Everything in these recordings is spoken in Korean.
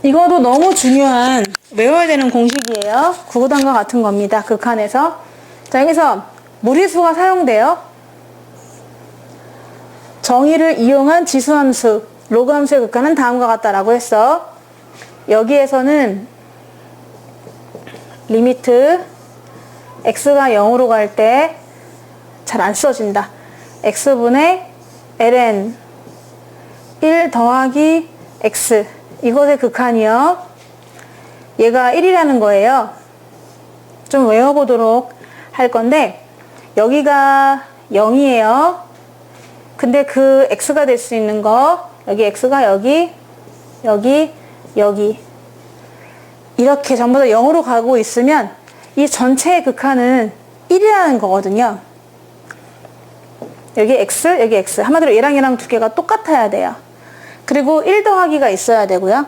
이거도 너무 중요한 외워야 되는 공식이에요. 구구단과 같은 겁니다. 극한에서. 자, 여기서 무리수가 사용돼요. 정의를 이용한 지수함수, 로그함수의 극한은 다음과 같다라고 했어. 여기에서는 리미트 x가 0으로 갈 때 잘 안 써진다. x분의 ln 1 더하기 x, 이것의 극한이요. 얘가 1이라는 거예요. 좀 외워보도록 할 건데, 여기가 0이에요. 근데 그 x가 될 수 있는 거, 여기 x가 여기, 여기, 여기, 이렇게 전부 다 0으로 가고 있으면 이 전체의 극한은 1이라는 거거든요. 여기 x, 여기 x. 한마디로 얘랑 얘랑 두 개가 똑같아야 돼요. 그리고 1 더하기가 있어야 되고요.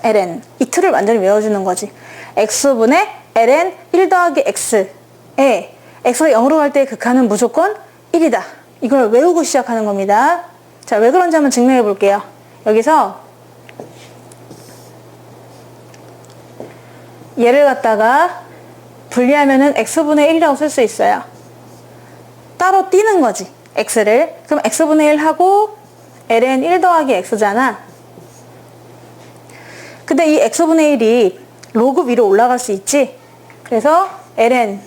ln. 이 틀을 완전히 외워주는 거지. x분의 ln 1 더하기 x에 x가 0으로 갈 때의 극한은 무조건 1이다. 이걸 외우고 시작하는 겁니다. 자, 왜 그런지 한번 증명해 볼게요. 여기서 얘를 갖다가 분리하면은 x분의 1이라고 쓸 수 있어요. 따로 띄는 거지, x를. 그럼 x분의 1 하고 ln 1 더하기 x잖아. 근데 이 x분의 1이 로그 위로 올라갈 수 있지. 그래서 ln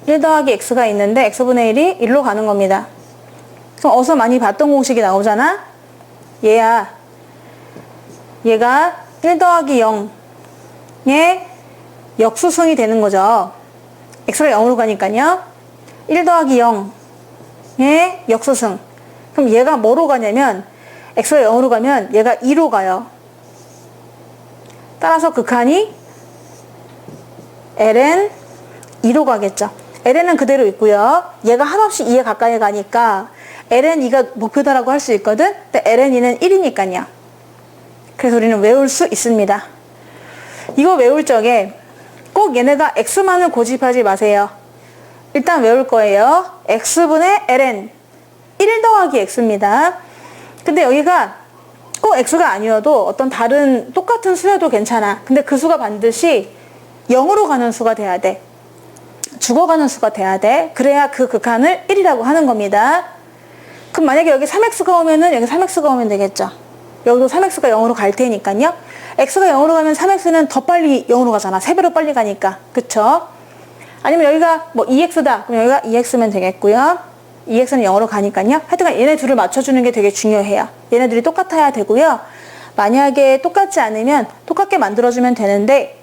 1 더하기 x가 있는데 x분의 1이 1로 가는 겁니다. 그럼 어서 많이 봤던 공식이 나오잖아. 얘야. 얘가 1 더하기 0의 역수승이 되는 거죠. x가 0으로 가니까요. 1 더하기 0의 역수승. 그럼 얘가 뭐로 가냐면 x가 0으로 가면 얘가 2로 가요. 따라서 극한이 ln 2로 가겠죠. ln은 그대로 있고요. 얘가 한없이 2에 가까이 가니까 ln 2가 목표다라고 할 수 있거든. 근데 ln 2는 1이니까요. 그래서 우리는 외울 수 있습니다. 이거 외울 적에 꼭 얘네가 x만을 고집하지 마세요. 일단 외울 거예요. x분의 ln 1 더하기 x입니다. 근데 여기가 꼭 x가 아니어도 어떤 다른 똑같은 수여도 괜찮아. 근데 그 수가 반드시 0으로 가는 수가 돼야 돼. 죽어가는 수가 돼야 돼. 그래야 그 극한을 1이라고 하는 겁니다. 그럼 만약에 여기 3x가 오면은 여기 3x가 오면 되겠죠. 여기도 3x가 0으로 갈 테니까요. x가 0으로 가면 3x는 더 빨리 0으로 가잖아. 3배로 빨리 가니까. 그쵸? 아니면 여기가 뭐 2x다. 그럼 여기가 2x면 되겠고요. 2x는 0으로 가니까요. 하여튼 얘네 둘을 맞춰주는 게 되게 중요해요. 얘네들이 똑같아야 되고요. 만약에 똑같지 않으면 똑같게 만들어주면 되는데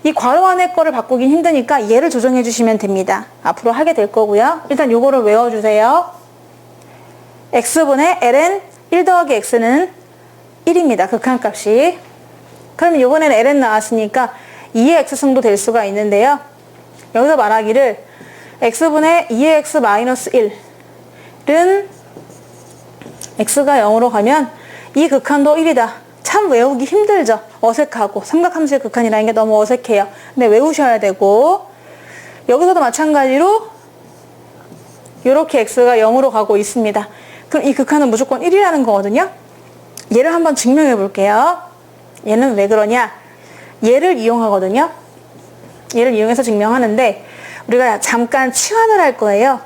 이 괄호 안에 거를 바꾸긴 힘드니까 얘를 조정해 주시면 됩니다. 앞으로 하게 될 거고요. 일단 요거를 외워주세요. x분의 ln 1 더하기 x는 1입니다. 극한값이. 그럼 이번에는 ln 나왔으니까 2의 x승도 될 수가 있는데요. 여기서 말하기를 x분의 2의 x 마이너스 1은 x가 0으로 가면 이 극한도 1이다. 참 외우기 힘들죠. 어색하고 삼각함수의 극한이라는 게 너무 어색해요. 근데 외우셔야 되고, 여기서도 마찬가지로 이렇게 x가 0으로 가고 있습니다. 그럼 이 극한은 무조건 1이라는 거거든요. 얘를 한번 증명해 볼게요. 얘는 왜 그러냐? 얘를 이용하거든요. 얘를 이용해서 증명하는데 우리가 잠깐 치환을 할 거예요.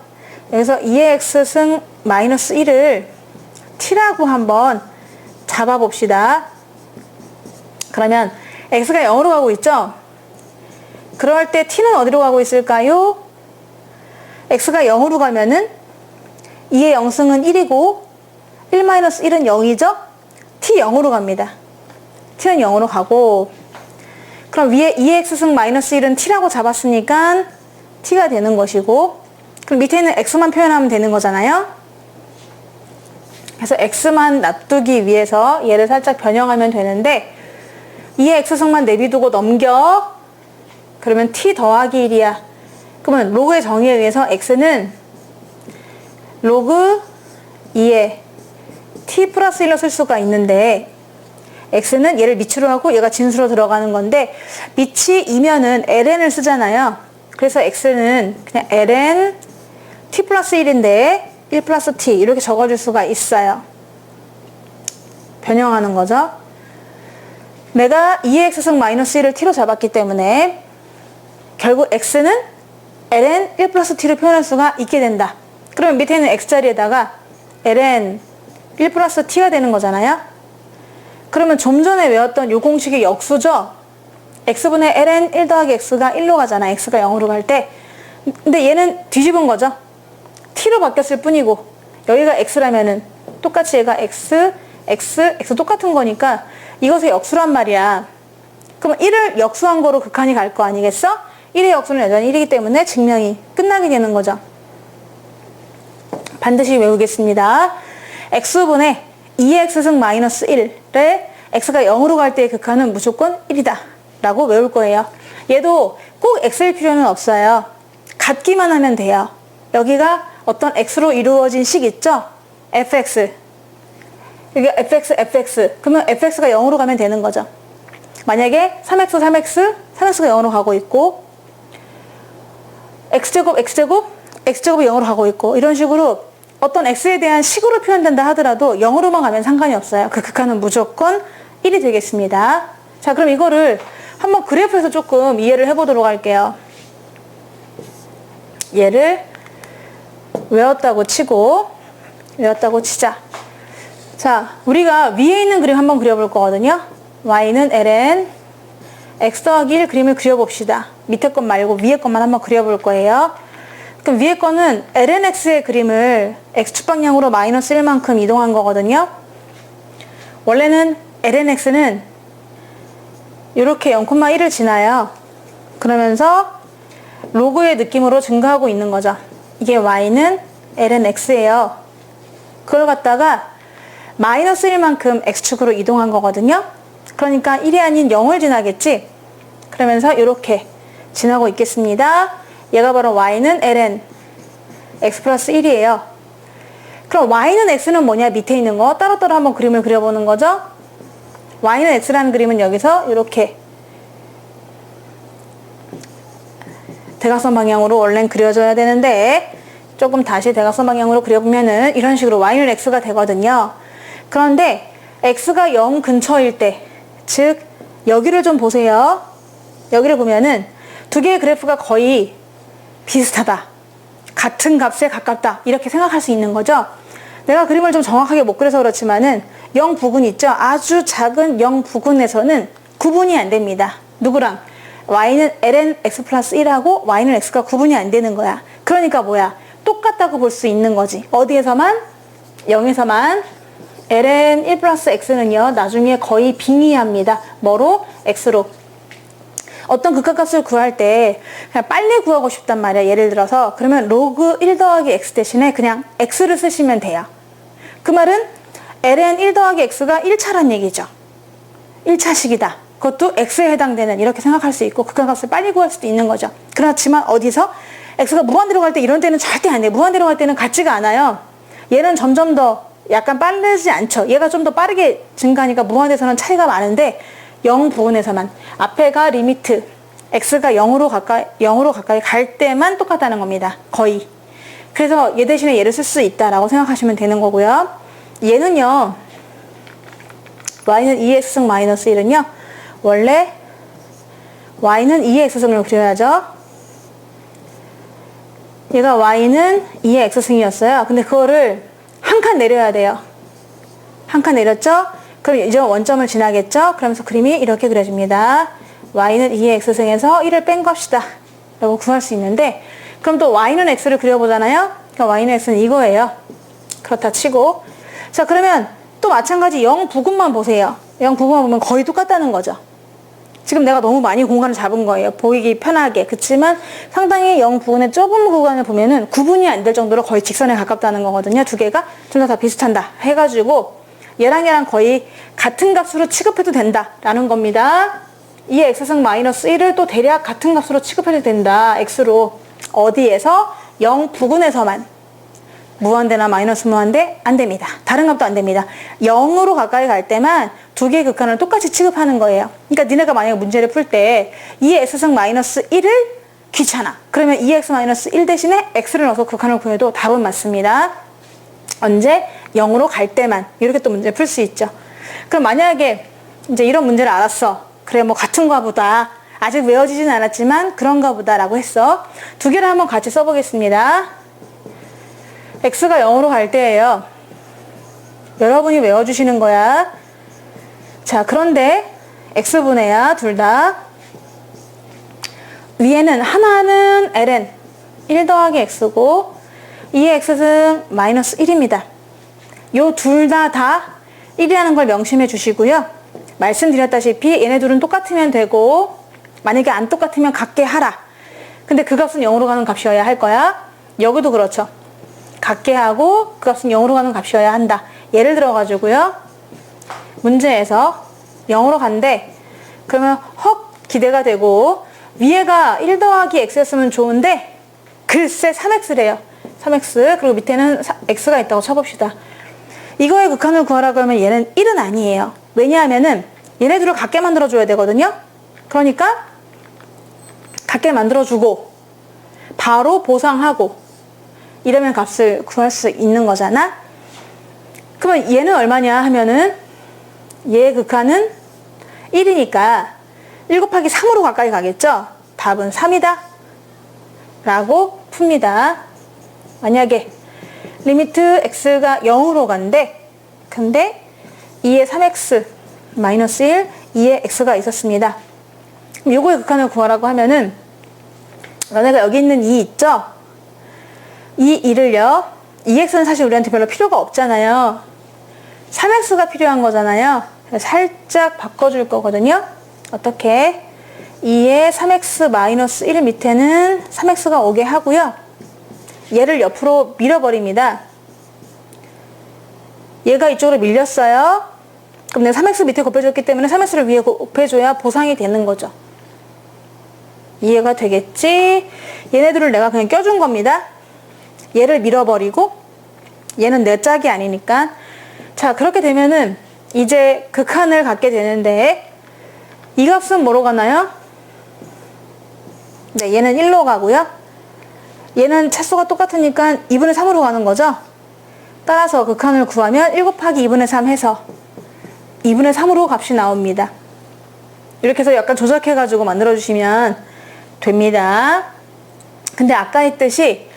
여기서 2의 x승 마이너스 1을 t라고 한번 잡아봅시다. 그러면 x가 0으로 가고 있죠? 그럴 때 t는 어디로 가고 있을까요? x가 0으로 가면은 2의 0승은 1이고 1-1은 0이죠? t 0으로 갑니다. t는 0으로 가고, 그럼 위에 2x승 마이너스 1은 t라고 잡았으니까 t가 되는 것이고, 그럼 밑에 있는 x만 표현하면 되는 거잖아요. 그래서 x만 놔두기 위해서 얘를 살짝 변형하면 되는데 2의 x승만 내비두고 넘겨. 그러면 t 더하기 1이야. 그러면 로그의 정의에 의해서 x는 로그 2의 t 플러스 1로 쓸 수가 있는데, x는 얘를 밑으로 하고 얘가 진수로 들어가는 건데, 밑이 2면은 ln을 쓰잖아요. 그래서 x는 그냥 ln t 플러스 1인데 1 플러스 t 이렇게 적어줄 수가 있어요. 변형하는 거죠. 내가 2x승 마이너스 1을 t로 잡았기 때문에 결국 x는 ln 1 플러스 t로 표현할 수가 있게 된다. 그러면 밑에 있는 x자리에다가 ln 1 플러스 t가 되는 거잖아요. 그러면 좀 전에 외웠던 이 공식의 역수죠. x분의 ln 1 더하기 x가 1로 가잖아. x가 0으로 갈 때. 근데 얘는 뒤집은 거죠. t로 바뀌었을 뿐이고 여기가 x라면은 똑같이 얘가 x 똑같은 거니까 이것의 역수란 말이야. 그럼 1을 역수한 거로 극한이 갈 거 아니겠어? 1의 역수는 여전히 1이기 때문에 증명이 끝나게 되는 거죠. 반드시 외우겠습니다. x분의 2x승 마이너스 1을 x가 0으로 갈 때의 극한은 무조건 1이다 라고 외울 거예요. 얘도 꼭 x일 필요는 없어요. 같기만 하면 돼요. 여기가 어떤 x로 이루어진 식 있죠? fx. 여기 fx. 그러면 fx가 0으로 가면 되는 거죠. 만약에 3x가 0으로 가고 있고 x제곱이 0으로 가고 있고 이런 식으로 어떤 x에 대한 식으로 표현된다 하더라도 0으로만 가면 상관이 없어요. 그 극한은 무조건 1이 되겠습니다. 자, 그럼 이거를 한번 그래프에서 조금 이해를 해보도록 할게요. 얘를 외웠다고 치자. 자, 우리가 위에 있는 그림 한번 그려볼 거거든요. y는 ln x 더하기 1 그림을 그려봅시다. 밑에 것 말고 위에 것만 한번 그려볼 거예요. 그럼 위에 거는 ln x의 그림을 x축 방향으로 마이너스 1만큼 이동한 거거든요. 원래는 ln x는 이렇게 0,1을 지나요. 그러면서 로그의 느낌으로 증가하고 있는 거죠. 이게 y는 ln x예요. 그걸 갖다가 마이너스 1만큼 x축으로 이동한 거거든요. 그러니까 1이 아닌 0을 지나겠지. 그러면서 이렇게 지나고 있겠습니다. 얘가 바로 y는 ln x 플러스 1이에요. 그럼 y는 x는 뭐냐? 밑에 있는 거 따로따로 한번 그림을 그려보는 거죠. y는 x라는 그림은 여기서 이렇게 대각선 방향으로 원래는 그려져야 되는데 조금 다시 대각선 방향으로 그려보면은 이런 식으로 y는 x가 되거든요. 그런데 x가 0 근처일 때, 즉 여기를 좀 보세요. 여기를 보면은 두 개의 그래프가 거의 비슷하다. 같은 값에 가깝다. 이렇게 생각할 수 있는 거죠. 내가 그림을 좀 정확하게 못 그려서 그렇지만은 0 부근 있죠. 아주 작은 0 부근에서는 구분이 안 됩니다. 누구랑? y는 ln x 플러스 1하고 y는 x가 구분이 안 되는 거야. 그러니까 뭐야? 똑같다고 볼 수 있는 거지. 어디에서만? 0에서만. ln 1 플러스 x는요. 나중에 거의 빙의합니다. 뭐로? x로. 어떤 극한값을 구할 때 그냥 빨리 구하고 싶단 말이야. 예를 들어서 그러면 로그 1 더하기 x 대신에 그냥 x를 쓰시면 돼요. 그 말은 ln 1 더하기 x가 1차란 얘기죠. 1차식이다. 그것도 x에 해당되는 이렇게 생각할 수 있고 극한값을 빨리 구할 수도 있는 거죠. 그렇지만 어디서? x가 무한대로 갈 때 이런 때는 절대 안 돼. 무한대로 갈 때는 같지가 않아요. 얘는 점점 더 약간 빠르지 않죠. 얘가 좀 더 빠르게 증가하니까 무한대에서는 차이가 많은데 0 부분에서만 앞에가 리미트 x가 0으로 가까이 갈 때만 똑같다는 겁니다. 거의. 그래서 얘 대신에 얘를 쓸 수 있다라고 생각하시면 되는 거고요. 얘는요. y는 2x승 마이너스 1은요. 원래 y는 2의 x승을 그려야죠. 얘가 y는 2의 x승이었어요. 근데 그거를 한 칸 내려야 돼요. 한 칸 내렸죠? 그럼 이제 원점을 지나겠죠? 그러면서 그림이 이렇게 그려집니다. y는 2의 x승에서 1을 뺀 것이다 라고 구할 수 있는데 그럼 또 y는 x를 그려보잖아요? 그럼 y는 x는 이거예요. 그렇다 치고 자 그러면 또 마찬가지 0 부근만 보세요. 0 부근만 보면 거의 똑같다는 거죠. 지금 내가 너무 많이 공간을 잡은 거예요. 보이기 편하게. 그렇지만 상당히 0 부근의 좁은 구간을 보면은 구분이 안 될 정도로 거의 직선에 가깝다는 거거든요. 두 개가 둘 다 비슷한다 해가지고 얘랑 거의 같은 값으로 취급해도 된다라는 겁니다. 이 x승 마이너스 1을 또 대략 같은 값으로 취급해도 된다. x로. 어디에서? 0 부근에서만. 무한대나 마이너스 무한대 안 됩니다. 다른 값도 안 됩니다. 0으로 가까이 갈 때만 두 개의 극한을 똑같이 취급하는 거예요. 그러니까 니네가 만약에 문제를 풀 때 2x승 마이너스 1을 귀찮아. 그러면 2x 마이너스 1 대신에 x를 넣어서 극한을 구해도 답은 맞습니다. 언제? 0으로 갈 때만. 이렇게 또 문제 풀 수 있죠. 그럼 만약에 이제 이런 문제를 알았어. 그래, 뭐 같은가 보다. 아직 외워지진 않았지만 그런가 보다 라고 했어. 두 개를 한번 같이 써보겠습니다. x가 0으로 갈 때예요. 여러분이 외워주시는 거야. 자, 그런데 x분해야 둘 다. 위에는 하나는 ln 1 더하기 x고 2의 x승 마이너스 1입니다. 요 둘 다 1이라는 걸 명심해 주시고요. 말씀드렸다시피 얘네 둘은 똑같으면 되고 만약에 안 똑같으면 같게 하라. 근데 그 값은 0으로 가는 값이어야 할 거야. 여기도 그렇죠. 같게 하고 그 값은 0으로 가는 값이어야 한다. 예를 들어 가지고요. 문제에서 0으로 간대. 그러면 헉 기대가 되고 위에가 1 더하기 x였으면 좋은데 글쎄 3x래요. 3x 그리고 밑에는 x가 있다고 쳐봅시다. 이거의 극한을 구하라고 하면 얘는 1은 아니에요. 왜냐하면은 얘네들을 같게 만들어줘야 되거든요. 그러니까 같게 만들어주고 바로 보상하고 이러면 값을 구할 수 있는 거잖아. 그러면 얘는 얼마냐 하면은 얘의 극한은 1이니까 1 곱하기 3으로 가까이 가겠죠. 답은 3이다 라고 풉니다. 만약에 리미트 x가 0으로 간대. 근데 2의 3x 마이너스 1, 2의 x가 있었습니다. 요거의 극한을 구하라고 하면은 너네가 여기 있는 2 있죠? 이 2를요. 2x는 사실 우리한테 별로 필요가 없잖아요. 3x가 필요한 거잖아요. 살짝 바꿔줄 거거든요. 어떻게? 2의 3x 마이너스 1 밑에는 3x가 오게 하고요. 얘를 옆으로 밀어버립니다. 얘가 이쪽으로 밀렸어요. 그럼 내가 3x 밑에 곱해줬기 때문에 3x를 위에 곱해줘야 보상이 되는 거죠. 이해가 되겠지? 얘네들을 내가 그냥 껴준 겁니다. 얘를 밀어버리고 얘는 내 짝이 아니니까. 자, 그렇게 되면은 이제 극한을 갖게 되는데 이 값은 뭐로 가나요? 네, 얘는 1로 가고요. 얘는 차수가 똑같으니까 2분의 3으로 가는 거죠. 따라서 극한을 구하면 1 곱하기 2분의 3 해서 2분의 3으로 값이 나옵니다. 이렇게 해서 약간 조작해가지고 만들어주시면 됩니다. 근데 아까 했듯이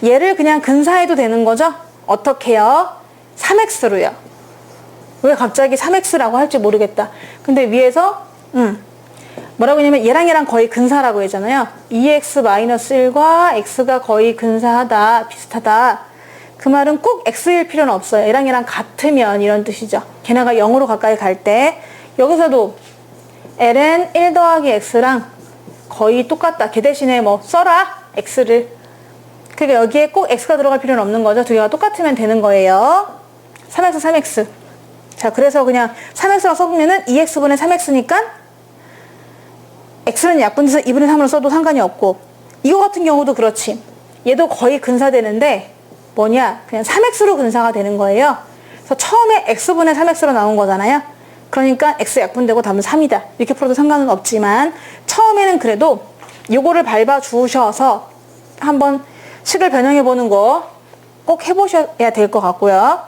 얘를 그냥 근사해도 되는 거죠? 어떻게요? 3x로요. 왜 갑자기 3x라고 할지 모르겠다. 근데 위에서 뭐라고 했냐면 얘랑 거의 근사라고 했잖아요. 2x-1과 x가 거의 근사하다, 비슷하다. 그 말은 꼭 x일 필요는 없어요. 얘랑 같으면 이런 뜻이죠. 걔네가 0으로 가까이 갈 때 여기서도 ln 1 더하기 x랑 거의 똑같다. 걔 대신에 뭐 써라 x를. 그러니까 여기에 꼭 x가 들어갈 필요는 없는 거죠. 두 개가 똑같으면 되는 거예요. 3x, 3x. 자, 그래서 그냥 3x라고 써보면은 2x분의 3x니까 x는 약분돼서 2분의 3으로 써도 상관이 없고, 이거 같은 경우도 그렇지. 얘도 거의 근사되는데 뭐냐? 그냥 3x로 근사가 되는 거예요. 그래서 처음에 x분의 3x로 나온 거잖아요. 그러니까 x 약분되고 답은 3이다. 이렇게 풀어도 상관은 없지만 처음에는 그래도 요거를 밟아 주셔서 한번 식을 변형해 보는 거 꼭 해보셔야 될 것 같고요.